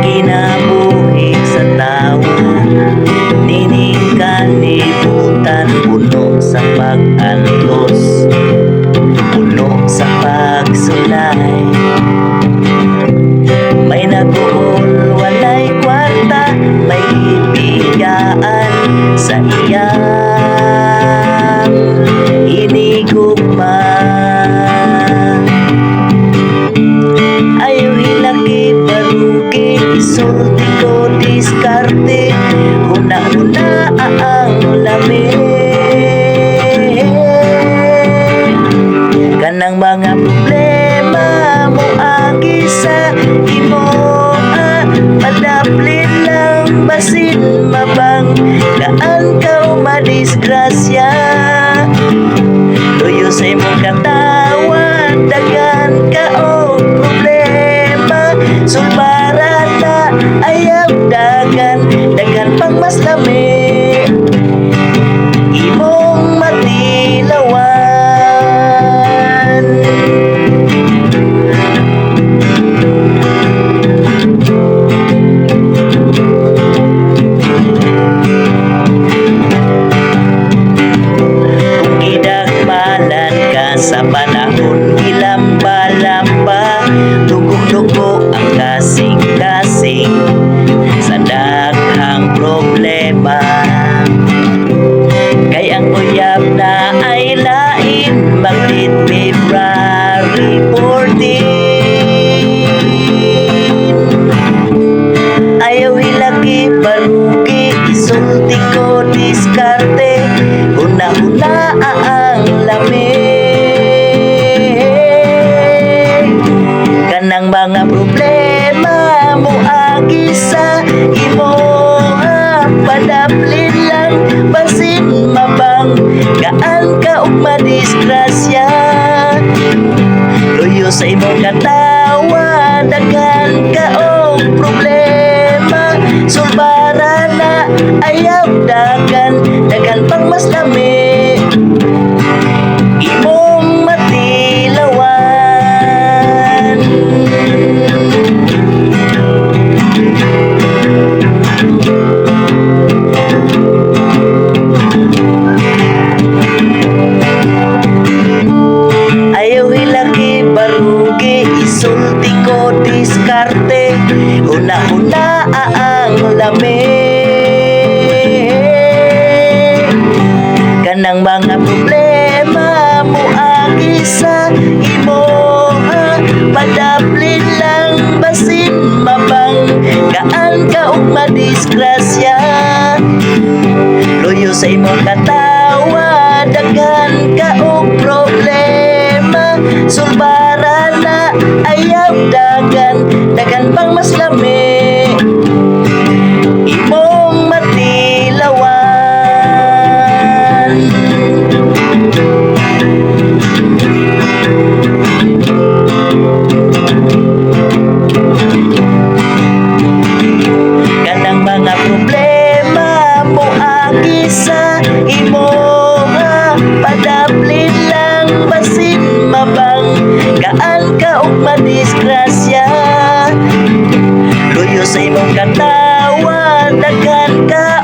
Kinabuhi sa tawa, nining kalibutan, puno sa pag-antos, puno sa pagsulay. May naguol, walay kwarta, may bigaan sa iyang hinigugma. Ayaw hilaki, barugi, isulti ko, diskarte, una-una ang lamig. Kanang mga problema mo agi sa imo, padaplin lang basin mabang, kaan ka madisgrasya. Luyo sa imong katawan, dagan ka o problema, sulbaran na ayaw dagan, dagan pang mas lami imong matilawan. Kung idagmalan ka sa panahon, ilamba-lamba, dugo-dugo ang kasing-kasing sa daghang problema. Kay ang uyab na ay lain, maglit February 14. Ayaw hilaki, barugi, isulti ko, diskarte, una-una ang lamig. Kanang mga problema mo agi sa imo, padaplin lang basin mabang, kaan ka ug madisgrasya. Luyo sa imong katawa, daghan ka og problema, sulbaran na ayaw dagan, dagan pang mas lami imong matilawan. Ayaw hilaki, barugi, isulti ko, diskarte, una-una ang lamig. Kanang mga problema mo agi sa imo, padaplin lang basin mabang, kaan ka ug madisgrasya. Luyo sa imong katawa, daghan ka og problema, sulbaran na ayaw dagan, dagan pang mas lami imong matilawan. Kanang mga problema mo agi sa imo, padaplin lang basin mabang, kaan ka ug madisgrasya. Luyo sa imong katawa, daghan ka